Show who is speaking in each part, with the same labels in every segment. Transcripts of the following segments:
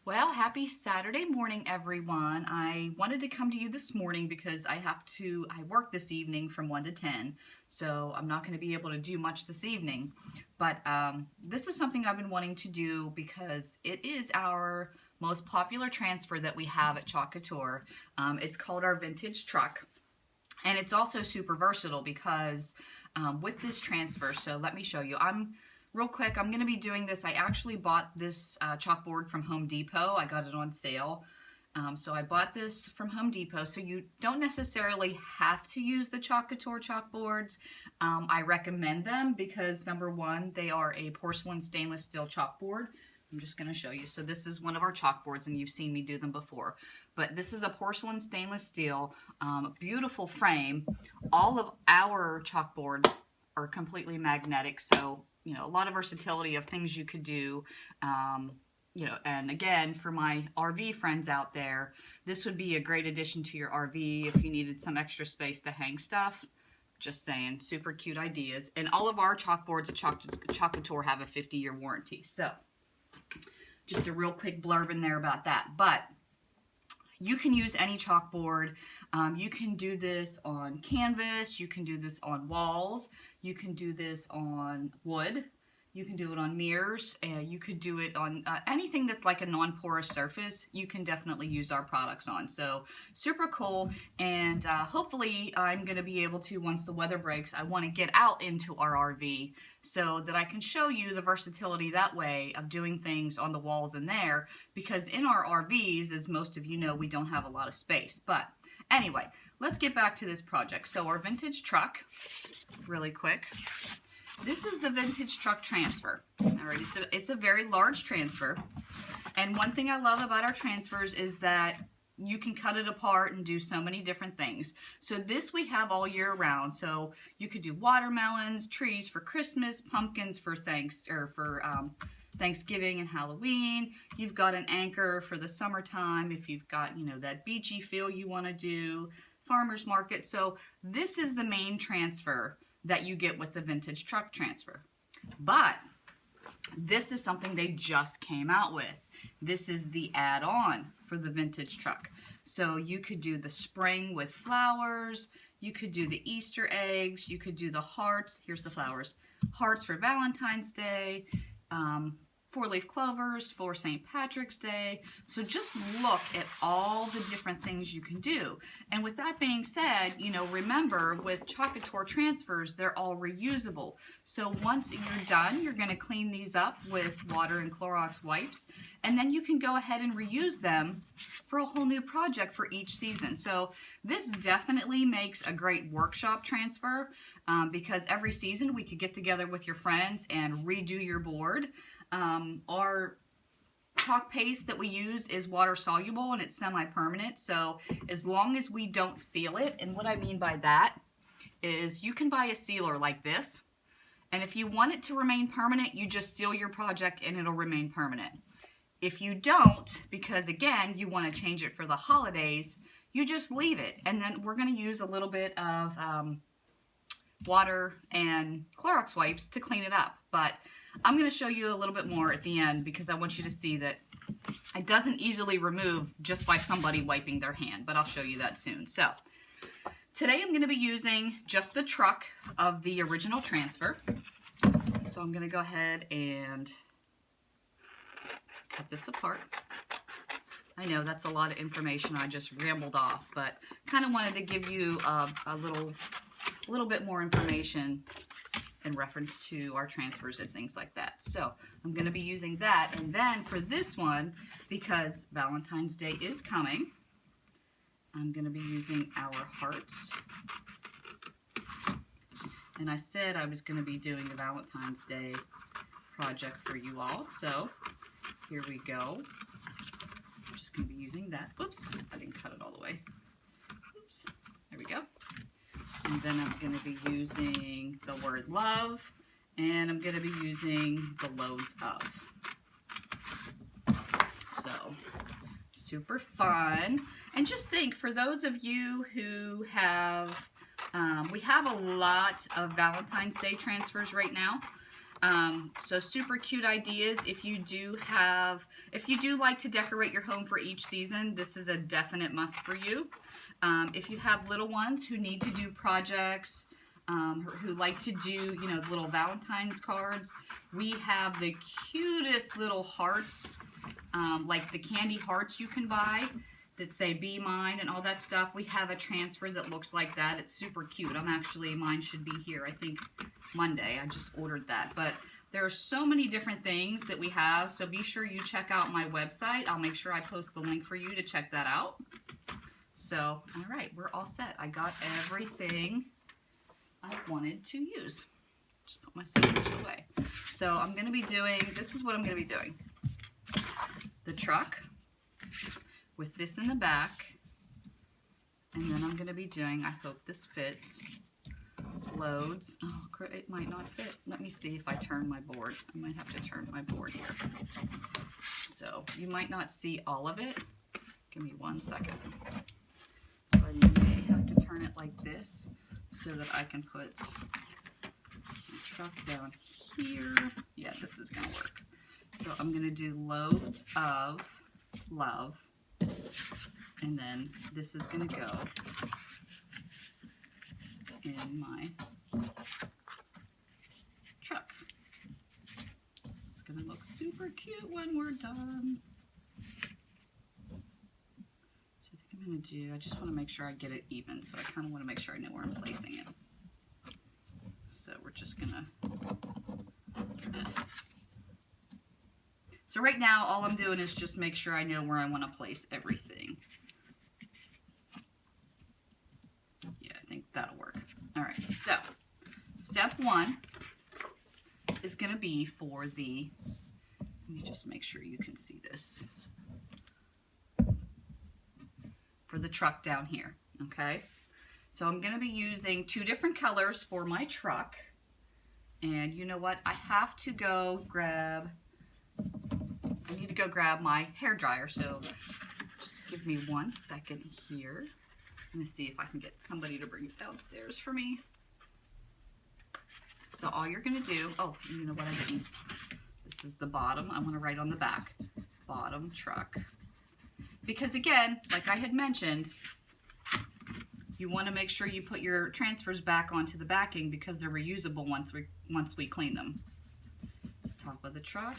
Speaker 1: Well, happy Saturday morning, everyone. I wanted to come to you this morning because I work this evening from 1 to 10, so I'm not going to be able to do much this evening. But this is something I've been wanting to do because it is our most popular transfer that we have at Chalk Couture. It's called our vintage truck. And it's also super versatile because with this transfer, so let me show you. Real quick, I'm going to be doing this. I actually bought this chalkboard from Home Depot. I got it on sale. So I bought this from Home Depot. So you don't necessarily have to use the Chalk Couture chalkboards. I recommend them because, number one, they are a porcelain stainless steel chalkboard. I'm just going to show you. So this is one of our chalkboards, and you've seen me do them before. But this is a porcelain stainless steel, beautiful frame. All of our chalkboards are completely magnetic, so a lot of versatility of things you could do. And again, for my RV friends out there, this would be a great addition to your RV if you needed some extra space to hang stuff. Just saying, super cute ideas. And all of our chalkboards at Chalk Couture have a 50-year warranty. So just a real quick blurb in there about that. But you can use any chalkboard. You can do this on canvas. You can do this on walls. You can do this on wood. You can do it on mirrors. You could do it on anything that's like a non-porous surface. You can definitely use our products on. So super cool. And hopefully I'm going to be able to, once the weather breaks, I want to get out into our RV so that I can show you the versatility that way of doing things on the walls in there. Because in our RVs, as most of you know, we don't have a lot of space. But anyway, let's get back to this project. So our vintage truck, really quick. This is the vintage truck transfer. All right, it's a very large transfer. And one thing I love about our transfers is that you can cut it apart and do so many different things. So this we have all year round. So you could do watermelons, trees for Christmas, pumpkins for Thanksgiving and Halloween. You've got an anchor for the summertime if you've got, that beachy feel you want to do, farmer's market. So this is the main transfer that you get with the vintage truck transfer. But this is something they just came out with. This is the add-on for the vintage truck. So you could do the spring with flowers, you could do the Easter eggs, you could do the hearts, here's the flowers, hearts for Valentine's Day, 4-leaf clovers for St. Patrick's Day. So just look at all the different things you can do. And with that being said, remember with Chalk Couture transfers, they're all reusable. So once you're done, you're going to clean these up with water and Clorox wipes, and then you can go ahead and reuse them for a whole new project for each season. So this definitely makes a great workshop transfer because every season we could get together with your friends and redo your board. Our chalk paste that we use is water soluble and it's semi-permanent, so as long as we don't seal it, and what I mean by that is you can buy a sealer like this, and if you want it to remain permanent, you just seal your project and it'll remain permanent. If you don't, because again, you want to change it for the holidays, you just leave it, and then we're going to use a little bit of water and Clorox wipes to clean it up. But I'm going to show you a little bit more at the end because I want you to see that it doesn't easily remove just by somebody wiping their hand, but I'll show you that soon. So today I'm going to be using just the truck of the original transfer. So I'm going to go ahead and cut this apart. I know that's a lot of information I just rambled off, but kind of wanted to give you a little bit more information in reference to our transfers and things like that. So I'm going to be using that, and then for this one, because Valentine's Day is coming, I'm going to be using our hearts. And I said I was going to be doing a Valentine's Day project for you all, so here we go. I'm just going to be using that. Oops, I didn't cut it all the way. Oops, there we go. And then I'm going to be using the word love, and I'm going to be using the loads of. So, super fun. And just think, for those of you who have, we have a lot of Valentine's Day transfers right now. So super cute ideas. If you do like to decorate your home for each season, this is a definite must for you. If you have little ones who need to do projects, who like to do, you know, little Valentine's cards, we have the cutest little hearts, like the candy hearts you can buy that say "Be Mine" and all that stuff. We have a transfer that looks like that. It's super cute. Mine should be here, I think Monday. I just ordered that. But there are so many different things that we have, so be sure you check out my website. I'll make sure I post the link for you to check that out. So, all right, we're all set. I got everything I wanted to use. Just put my scissors away. So I'm going to be doing, this is what I'm going to be doing. The truck with this in the back, and then I'm going to be doing, I hope this fits, loads. Oh, it might not fit. Let me see if I turn my board. I might have to turn my board here. So you might not see all of it. Give me 1 second. So I may have to turn it like this so that I can put the truck down here. Yeah, this is going to work. So I'm going to do loads of love. And then this is going to go in my truck. It's going to look super cute when we're done. So I think I'm going to do, I just want to make sure I get it even. So I kind of want to make sure I know where I'm placing it. So we're just going to... So right now, all I'm doing is just make sure I know where I want to place everything. Yeah, I think that'll work. All right, so step 1 is going to be for the, let me just make sure you can see this, for the truck down here, okay? So I'm going to be using 2 different colors for my truck. And you know what? I have to go grab... I need to go grab my hair dryer, so just give me 1 second here. I'm going to see if I can get somebody to bring it downstairs for me. So all you're going to do, oh, you know what I didn't? This is the bottom. I want to write on the back, bottom truck. Because again, like I had mentioned, you want to make sure you put your transfers back onto the backing because they're reusable once we clean them. Top of the truck.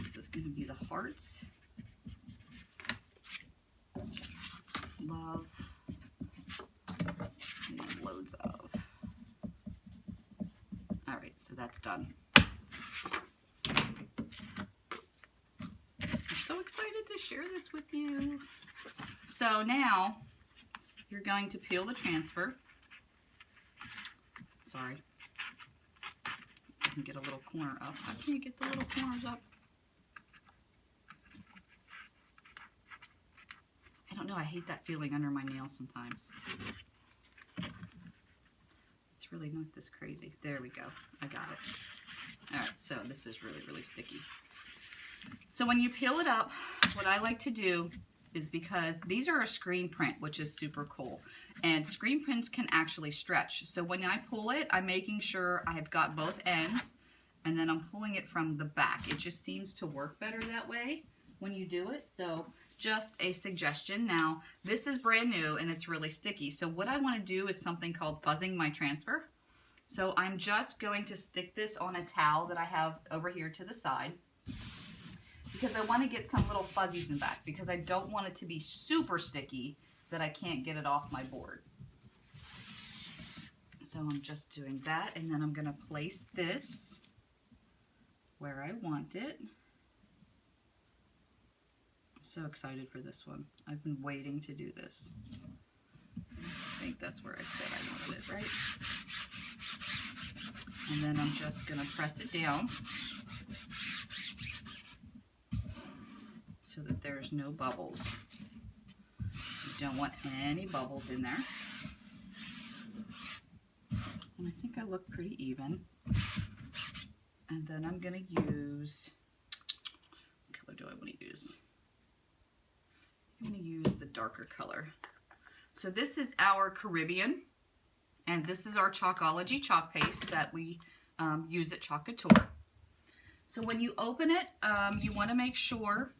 Speaker 1: This is going to be the hearts. Love. And then loads of. All right, so that's done. I'm so excited to share this with you. So now you're going to peel the transfer. Sorry. I can get a little corner up. How can you get the little corners up? I don't know, I hate that feeling under my nails sometimes. It's really not this crazy. There we go, I got it. Alright, so this is really, really sticky. So when you peel it up, what I like to do is, because these are a screen print, which is super cool, and screen prints can actually stretch. So when I pull it, I'm making sure I have got both ends, and then I'm pulling it from the back. It just seems to work better that way when you do it. So just a suggestion. Now, this is brand new and it's really sticky. So what I want to do is something called fuzzing my transfer. So I'm just going to stick this on a towel that I have over here to the side, because I want to get some little fuzzies in back, because I don't want it to be super sticky that I can't get it off my board. So I'm just doing that, and then I'm going to place this where I want it. So excited for this one. I've been waiting to do this. I think that's where I said I wanted it, right? And then I'm just going to press it down so that there's no bubbles. You don't want any bubbles in there. And I think I look pretty even. And then I'm going to use, what color do I want to use? I'm going to use the darker color. So this is our Caribbean, and this is our Chalkology chalk paste that we use at Couture. So when you open it, you want to make sure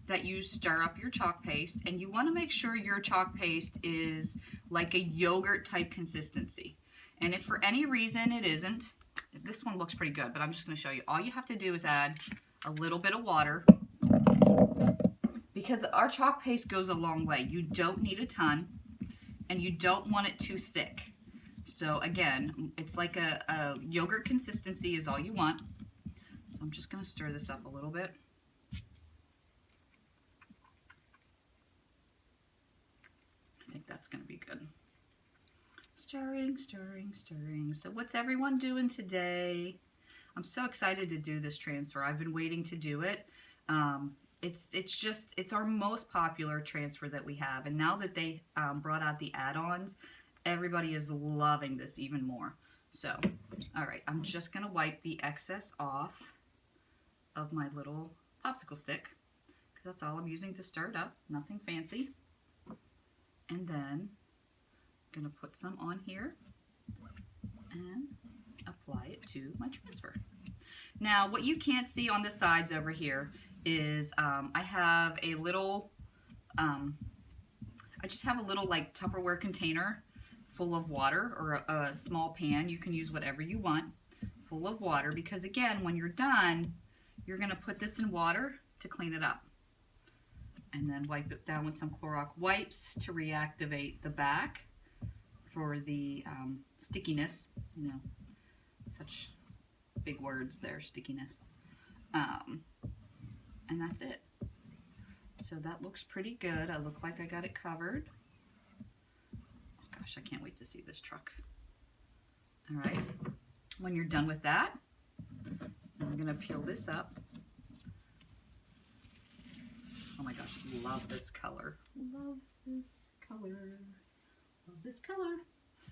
Speaker 1: that you stir up your chalk paste, and you want to make sure your chalk paste is like a yogurt type consistency. And if for any reason it isn't, this one looks pretty good, but I'm just going to show you. All you have to do is add a little bit of water, because our chalk paste goes a long way. You don't need a ton, and you don't want it too thick. So again, it's like a yogurt consistency is all you want. So I'm just going to stir this up a little bit. I think that's going to be good. Stirring, stirring, stirring. So what's everyone doing today? I'm so excited to do this transfer. I've been waiting to do it. It's our most popular transfer that we have. And now that they brought out the add-ons, everybody is loving this even more. So, all right, I'm just going to wipe the excess off of my little popsicle stick, because that's all I'm using to stir it up. Nothing fancy. And then I'm going to put some on here and apply it to my transfer. Now, what you can't see on the sides over here is I have a little, I just have a little like Tupperware container full of water, or a small pan. You can use whatever you want, full of water, because again, when you're done, you're going to put this in water to clean it up. And then wipe it down with some Clorox wipes to reactivate the back for the stickiness. You know, such big words there, stickiness. And that's it. So that looks pretty good. I look like I got it covered. Oh gosh, I can't wait to see this truck. All right. When you're done with that, I'm going to peel this up. Oh my gosh, love this color. Love this color. Love this color.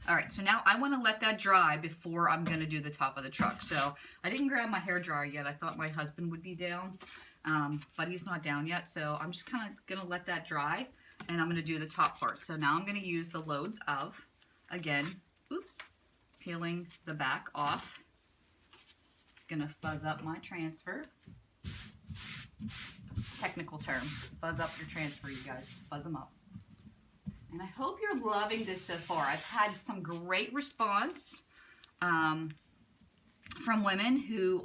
Speaker 1: All right, so now I want to let that dry before I'm going to do the top of the truck. So I didn't grab my hairdryer yet. I thought my husband would be down, but he's not down yet. So I'm just kind of going to let that dry, and I'm going to do the top part. So now I'm going to use the loads of, again, oops, peeling the back off. Going to fuzz up my transfer. Technical terms. Fuzz up your transfer, you guys. Fuzz them up. And I hope you're loving this so far. I've had some great response from women who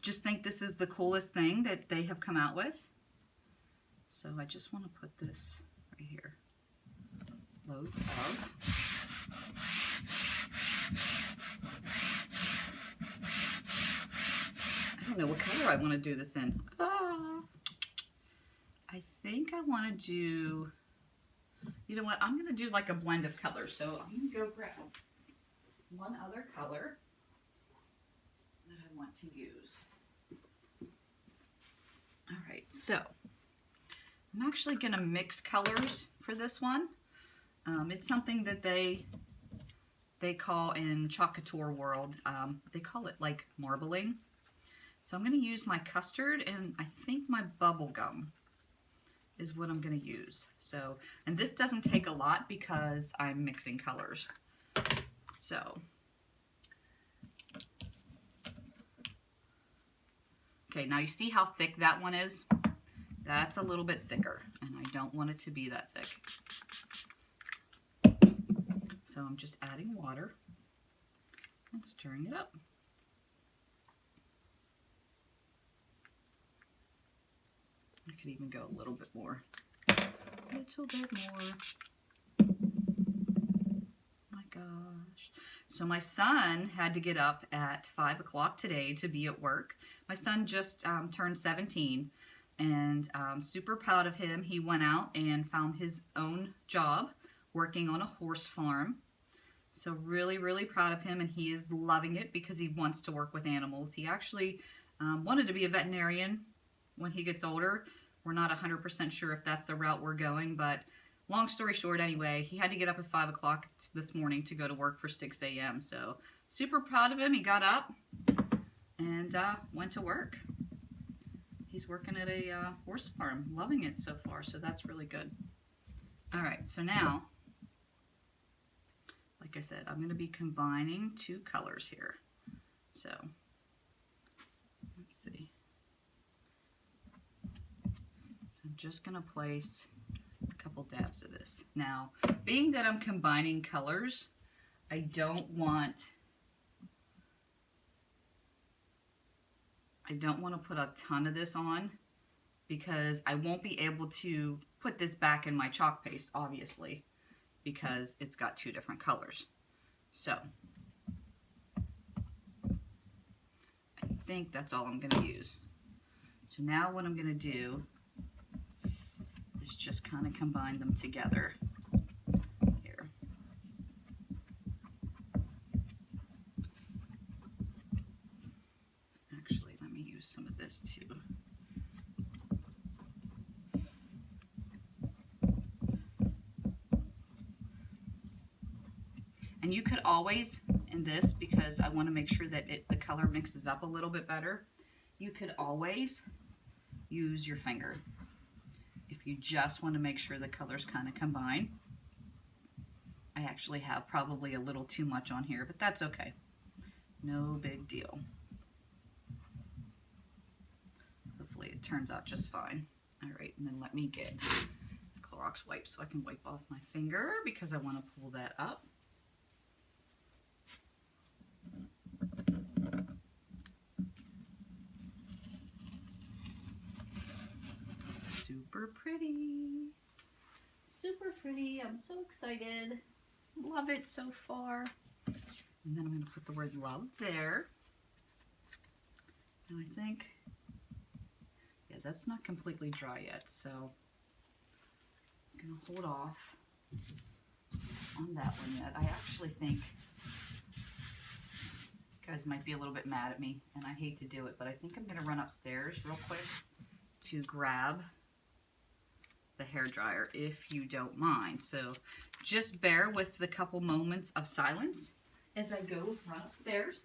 Speaker 1: just think this is the coolest thing that they have come out with. So I just want to put this right here. Loads of. I don't know what color I want to do this in. I think I want to do, you know what, I'm going to do like a blend of colors. So I'm going to go grab one other color that I want to use. All right, so I'm actually going to mix colors for this one. It's something that they call in Couture world, they call it like marbling. So I'm going to use my custard and I think my bubblegum is what I'm going to use. So, and this doesn't take a lot because I'm mixing colors. So, okay, now you see how thick that one is? That's a little bit thicker, and I don't want it to be that thick. So I'm just adding water and stirring it up. I could even go a little bit more. A little bit more. My gosh. So my son had to get up at 5 o'clock today to be at work. My son just turned 17, and I'm super proud of him. He went out and found his own job working on a horse farm. So really, really proud of him, and he is loving it because he wants to work with animals. He actually wanted to be a veterinarian when he gets older. We're not 100% sure if that's the route we're going, but long story short anyway, he had to get up at 5 o'clock this morning to go to work for 6 a.m. So super proud of him. He got up and went to work. He's working at a horse farm, loving it so far, so that's really good. All right, so now, like I said, I'm going to be combining two colors here. So let's see. So I'm just going to place a couple dabs of this. Now, being that I'm combining colors, I don't want to put a ton of this on because I won't be able to put this back in my chalk paste, obviously, because it's got two different colors. So I think that's all I'm going to use. So now what I'm going to do is just kind of combine them together here. Actually, let me use some of this too. And you could always, in this, because I want to make sure that the color mixes up a little bit better, you could always use your finger if you just want to make sure the colors kind of combine. I actually have probably a little too much on here, but that's okay. No big deal. Hopefully it turns out just fine. All right, and then let me get a Clorox wipe so I can wipe off my finger because I want to pull that up. Super pretty. Super pretty. I'm so excited. Love it so far. And then I'm going to put the word love there. And I think, yeah, that's not completely dry yet, so I'm going to hold off on that one yet. I actually think you guys might be a little bit mad at me, and I hate to do it, but I think I'm going to run upstairs real quick to grab the hair dryer, if you don't mind. So just bear with the couple moments of silence as I go run upstairs.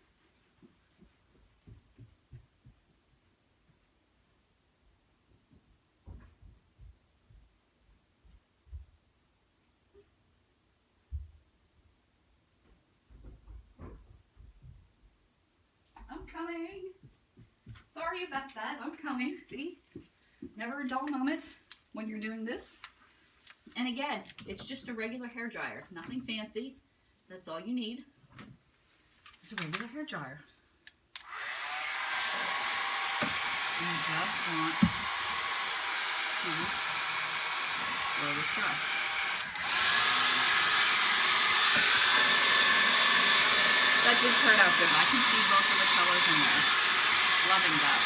Speaker 1: I'm coming. Sorry about that. I'm coming. See? Never a dull moment when you're doing this. And again, it's just a regular hair dryer. Nothing fancy. That's all you need. It's a regular hair dryer. And you just want to blow this dry. That did turn out good. I can see both of the colors in there. Loving that.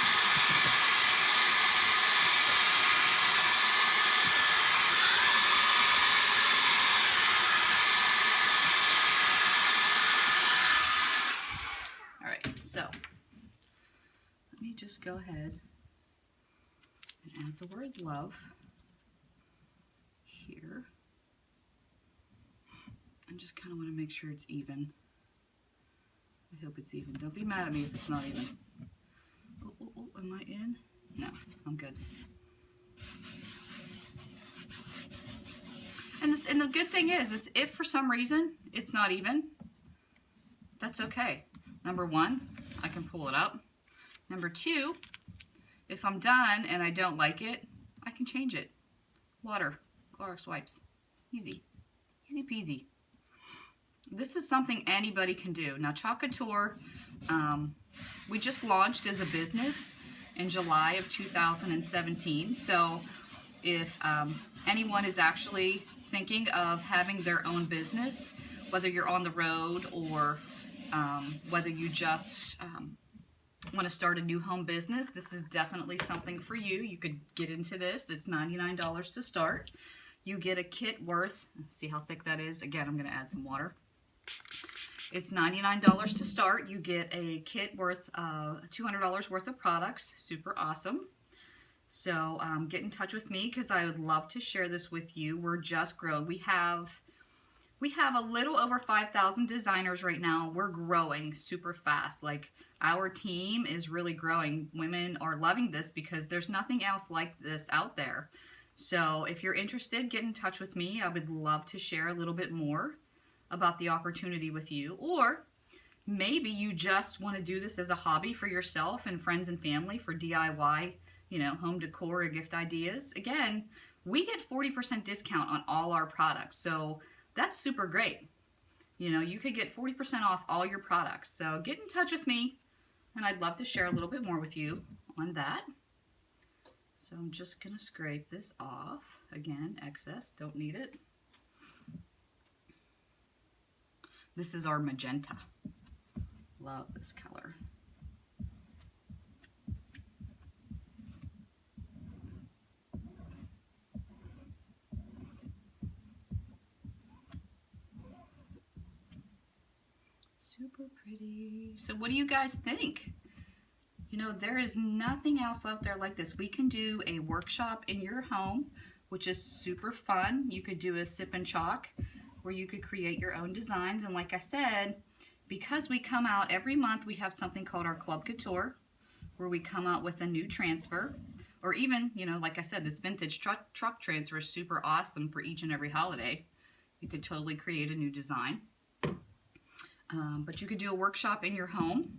Speaker 1: So, let me just go ahead and add the word love here. I just kind of want to make sure it's even. I hope it's even. Don't be mad at me if it's not even. Oh, am I in? No, I'm good. And the good thing is if for some reason it's not even, that's okay. Number one, I can pull it up. Number two, if I'm done and I don't like it, I can change it. Water, Clorox wipes. Easy. Easy peasy. This is something anybody can do. Now, Couture, we just launched as a business in July of 2017. So if anyone is actually thinking of having their own business, whether you're on the road or whether you just want to start a new home business, this is definitely something for you. You could get into this. It's $99 to start. You get a kit worth, see how thick that is? Again, I'm going to add some water. It's $99 to start. You get a kit worth $200 worth of products. Super awesome. So get in touch with me because I would love to share this with you. We're just growing. We have a little over 5,000 designers right now. We're growing super fast. Like, our team is really growing. Women are loving this because there's nothing else like this out there. So if you're interested, get in touch with me. I would love to share a little bit more about the opportunity with you. Or maybe you just want to do this as a hobby for yourself and friends and family for DIY, you know, home decor or gift ideas. Again, we get 40% discount on all our products, so that's super great. You know, you could get 40% off all your products. So get in touch with me, and I'd love to share a little bit more with you on that. So I'm just going to scrape this off. Again, excess, don't need it. This is our magenta. Love this color. Super pretty. So what do you guys think? You know, there is nothing else out there like this. We can do a workshop in your home, which is super fun. You could do a sip and chalk where you could create your own designs. And like I said, because we come out every month, we have something called our Club Couture, where we come out with a new transfer. Or even, you know, like I said, this vintage truck transfer is super awesome for each and every holiday. You could totally create a new design. But you could do a workshop in your home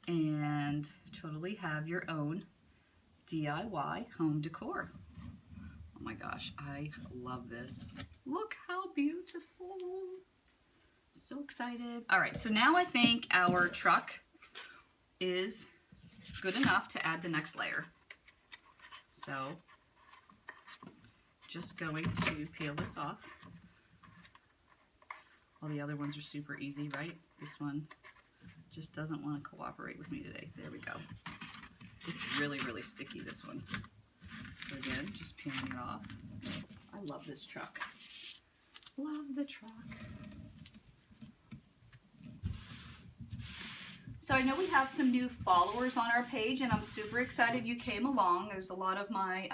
Speaker 1: and totally have your own DIY home decor. Oh my gosh, I love this. Look how beautiful. So excited. All right, so now I think our truck is good enough to add the next layer. So just going to peel this off. All the other ones are super easy, right? This one just doesn't want to cooperate with me today. There we go. It's really, really sticky, this one. So again, just peeling it off. I love this truck. Love the truck. So I know we have some new followers on our page, and I'm super excited you came along. There's a lot of my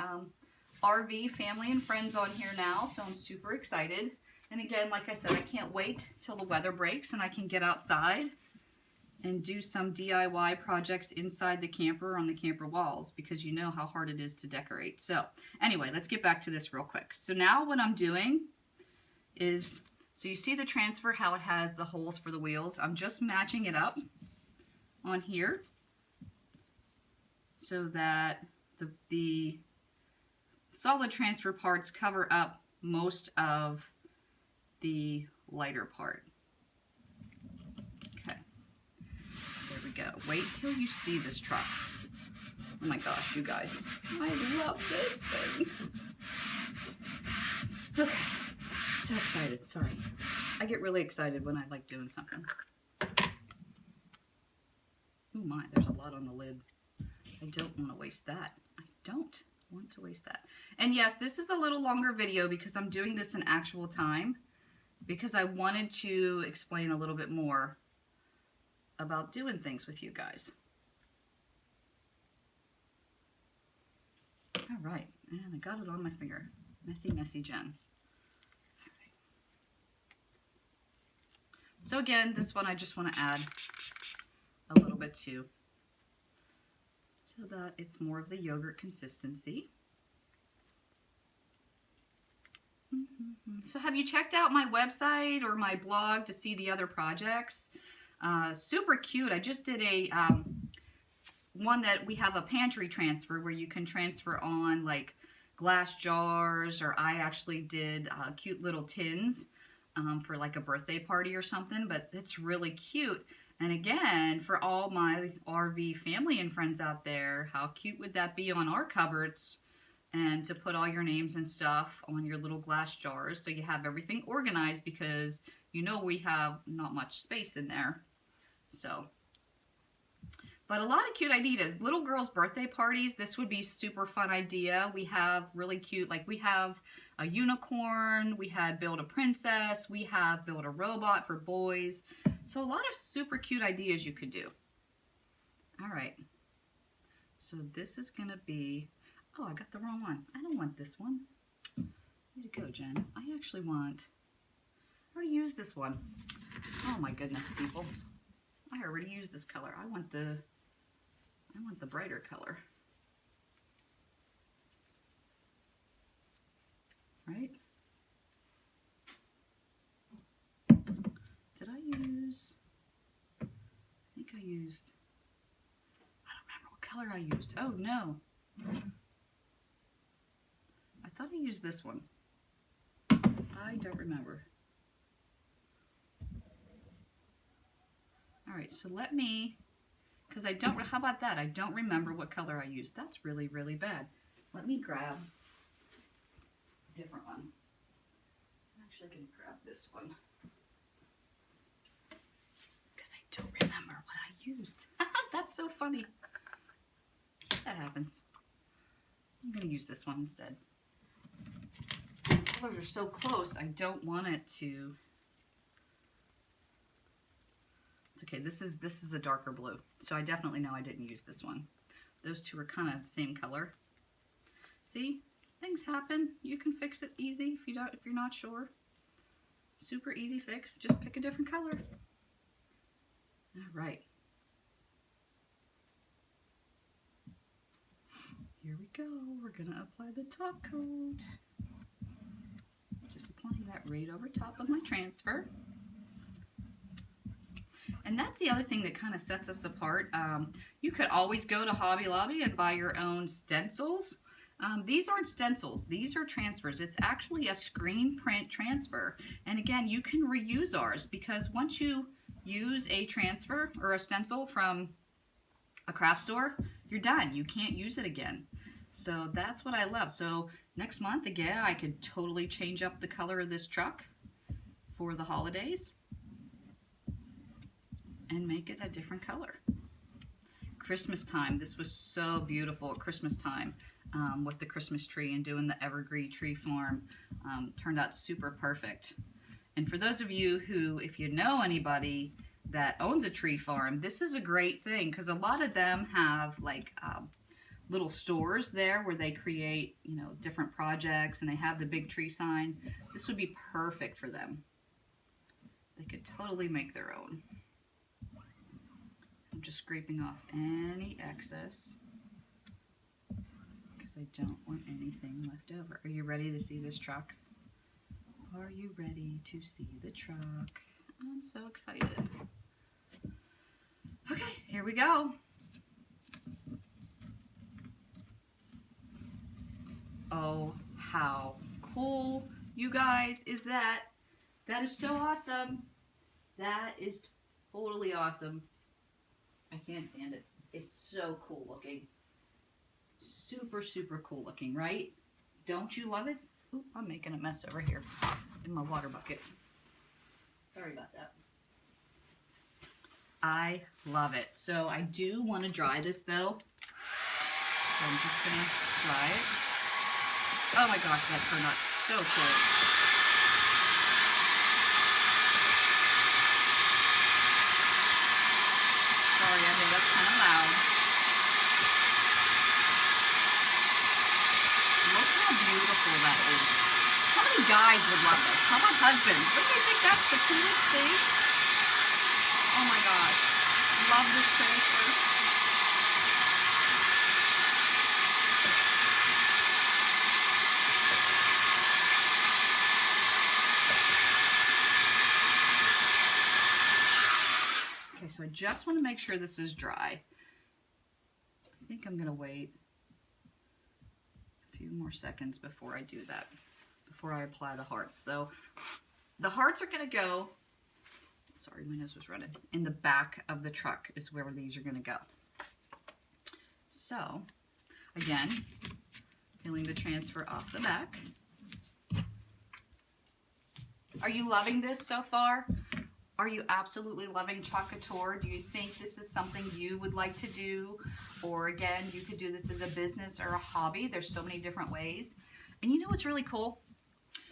Speaker 1: RV family and friends on here now, so I'm super excited. And again, like I said, I can't wait till the weather breaks and I can get outside and do some DIY projects inside the camper on the camper walls, because you know how hard it is to decorate. So anyway, let's get back to this real quick. So now what I'm doing is, so you see the transfer, how it has the holes for the wheels. I'm just matching it up on here so that the solid transfer parts cover up most of the lighter part. Okay, there we go. Wait till you see this truck. Oh my gosh, you guys, I love this thing. Okay, so excited. Sorry, I get really excited when I like doing something. Oh my, there's a lot on the lid. I don't want to waste that. I don't want to waste that. And yes, this is a little longer video because I'm doing this in actual time, because I wanted to explain a little bit more about doing things with you guys. All right, and I got it on my finger. Messy, messy Jen. All right. So again, this one I just want to add a little bit too, so that it's more of the yogurt consistency. So have you checked out my website or my blog to see the other projects? Super cute. I just did a one that we have a pantry transfer where you can transfer on like glass jars, or I actually did cute little tins for like a birthday party or something, but it's really cute. And again, for all my RV family and friends out there, how cute would that be on our cupboards? And to put all your names and stuff on your little glass jars, so you have everything organized, because you know we have not much space in there. So, but a lot of cute ideas. Little girls' birthday parties, this would be super fun idea. We have really cute, like we have a unicorn, we had build a princess, we have build a robot for boys. So a lot of super cute ideas you could do. All right. So this is going to be, oh, I got the wrong one. I don't want this one. Way to go, Jen. I actually want, I already used this one. Oh my goodness, people. I already used this color. I want the brighter color. Right? Did I use, used? I don't remember what color I used. Oh no. I thought I used this one. I don't remember. All right, so let me, because I don't, how about that? I don't remember what color I used. That's really, really bad. Let me grab a different one. I'm actually going to grab this one because I don't remember what I used. That's so funny. That happens. I'm going to use this one instead. The colors are so close, I don't want it to... It's okay, this is a darker blue, so I definitely know I didn't use this one. Those two are kind of the same color. See? Things happen. You can fix it easy if you're not sure. Super easy fix. Just pick a different color. All right. Here we go. We're gonna apply the top coat. Just applying that right over top of my transfer. And that's the other thing that kind of sets us apart. You could always go to Hobby Lobby and buy your own stencils. These aren't stencils, these are transfers. It's actually a screen print transfer. And again, you can reuse ours because once you use a transfer or a stencil from a craft store, you're done. You can't use it again. So that's what I love. So next month, again, I could totally change up the color of this truck for the holidays and make it a different color. Christmas time, this was so beautiful at Christmas time with the Christmas tree and doing the evergreen tree farm. Turned out super perfect. And for those of you who, if you know anybody that owns a tree farm, this is a great thing because a lot of them have like little stores there where they create, you know, different projects and they have the big tree sign. This would be perfect for them. They could totally make their own. I'm just scraping off any excess because I don't want anything left over. Are you ready to see this truck? Are you ready to see the truck? I'm so excited. Okay, here we go. Oh, how cool, you guys, is that? That is so awesome. That is totally awesome. I can't stand it. It's so cool looking. Super, super cool looking, right? Don't you love it? Oop, I'm making a mess over here in my water bucket. Sorry about that. I love it. So I do want to dry this though. So I'm just going to dry it. Oh my gosh, that turned out so cool. Sorry, I know that's kind of loud. Look how beautiful that is. How many guys would love this? How about husbands? Wouldn't they think that's the coolest thing? Oh my gosh. Love this transfer. Okay, so I just want to make sure this is dry. I think I'm going to wait a few more seconds before I do that, before I apply the hearts. So the hearts are going to go, sorry, my nose was running, in the back of the truck is where these are going to go. So, again, peeling the transfer off the back. Are you loving this so far? Are you absolutely loving Chalk Couture? Do you think this is something you would like to do? Or again, you could do this as a business or a hobby. There's so many different ways. And you know what's really cool?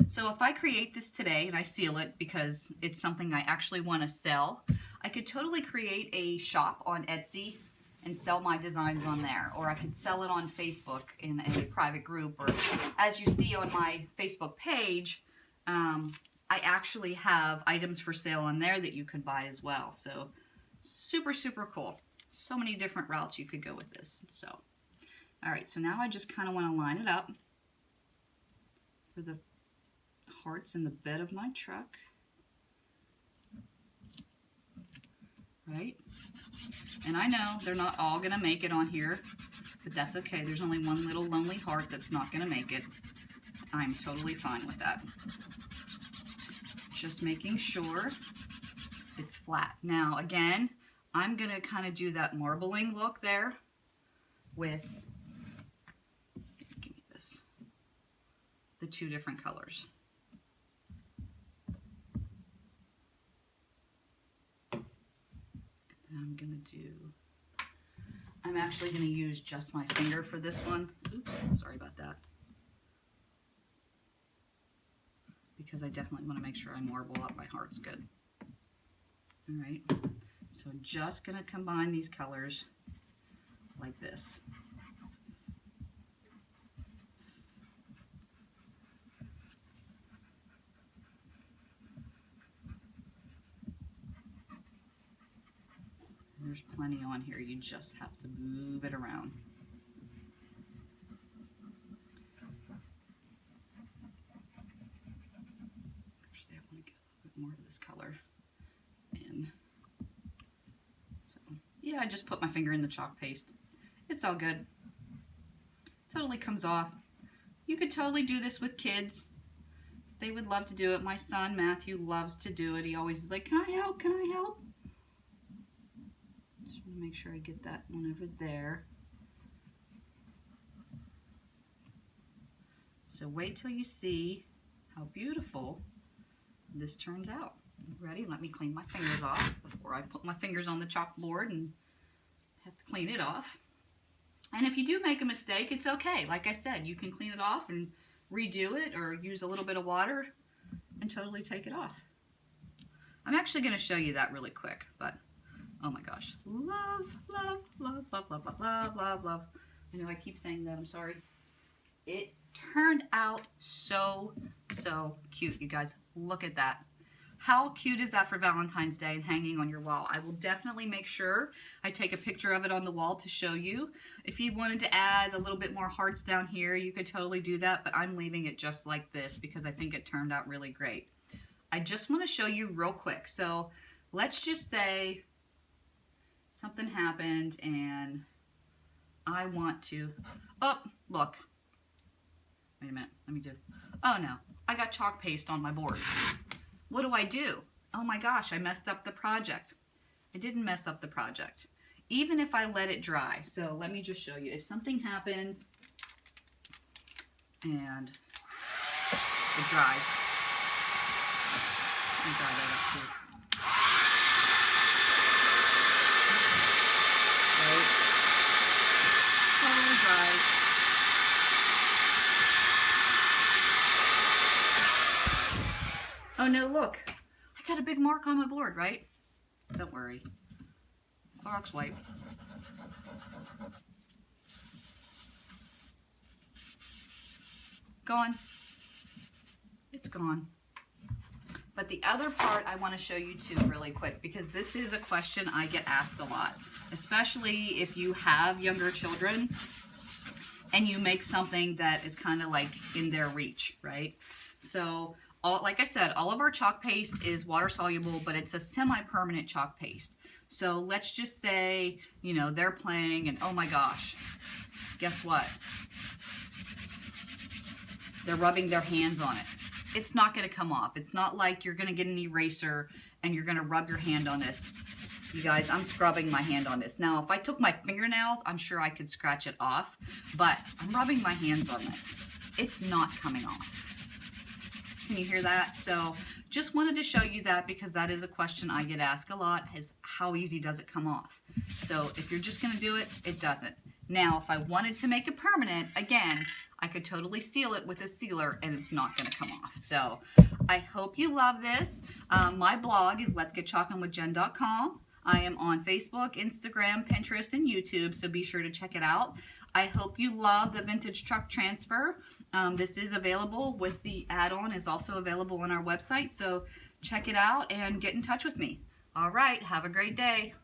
Speaker 1: So if I create this today and I seal it because it's something I actually want to sell, I could totally create a shop on Etsy and sell my designs on there. Or I could sell it on Facebook in a private group. Or as you see on my Facebook page, I actually have items for sale on there that you could buy as well. So super, super cool. So many different routes you could go with this. So, all right, so now I just kind of want to line it up for the hearts in the bed of my truck. right? And I know they're not all gonna make it on here, but that's okay. There's only one little lonely heart that's not gonna make it. I'm totally fine with that. Just making sure it's flat. Now, again, I'm gonna kind of do that marbling look there with, give me this, the two different colors. I'm actually going to use just my finger for this one. Oops, sorry about that. Because I definitely want to make sure I marble up my hearts good. All right, so I'm just going to combine these colors like this. There's plenty on here, you just have to move it around. Actually, I want to get a little bit more of this color in. So, yeah, I just put my finger in the chalk paste. It's all good. Totally comes off. You could totally do this with kids. They would love to do it. My son, Matthew, loves to do it. He always is like, can I help? Can I help? Make sure I get that one over there. So wait till you see how beautiful this turns out. Ready? Let me clean my fingers off before I put my fingers on the chalkboard and have to clean it off. And if you do make a mistake, it's okay. Like I said, you can clean it off and redo it or use a little bit of water and totally take it off. I'm actually going to show you that really quick, but oh my gosh. Love, love, love, love, love, love, love, love, love. I know I keep saying that, I'm sorry. It turned out so, so cute, you guys. Look at that. How cute is that for Valentine's Day and hanging on your wall? I will definitely make sure I take a picture of it on the wall to show you. If you wanted to add a little bit more hearts down here, you could totally do that, but I'm leaving it just like this because I think it turned out really great. I just want to show you real quick. So let's just say something happened and I want to, oh, look. Wait a minute, let me do, oh no, I got chalk paste on my board. What do? Oh my gosh, I messed up the project. I didn't mess up the project. Even if I let it dry. So let me just show you. If something happens and it dries, let me dry that up too. Right? Totally dries. Oh no, look. I got a big mark on my board, right? Don't worry. Clorox wipe. Gone. It's gone. But the other part I want to show you too really quick, because this is a question I get asked a lot, especially if you have younger children and you make something that is kind of like in their reach, right? So like I said, all of our chalk paste is water soluble, but it's a semi-permanent chalk paste. So let's just say, you know, they're playing and oh my gosh, guess what? They're rubbing their hands on it. It's not going to come off. It's not like you're going to get an eraser and you're going to rub your hand on this. You guys, I'm scrubbing my hand on this. Now, if I took my fingernails, I'm sure I could scratch it off, but I'm rubbing my hands on this. It's not coming off. Can you hear that? So just wanted to show you that because that is a question I get asked a lot, is how easy does it come off? So if you're just going to do it, it doesn't. Now, if I wanted to make it permanent, again, I could totally seal it with a sealer and it's not going to come off. So I hope you love this. My blog is letsgetchalkingwithjen.com. I am on Facebook, Instagram, Pinterest, and YouTube, so be sure to check it out. I hope you love the vintage truck transfer. This is available with the add-on, is also available on our website, so check it out and get in touch with me. All right, have a great day.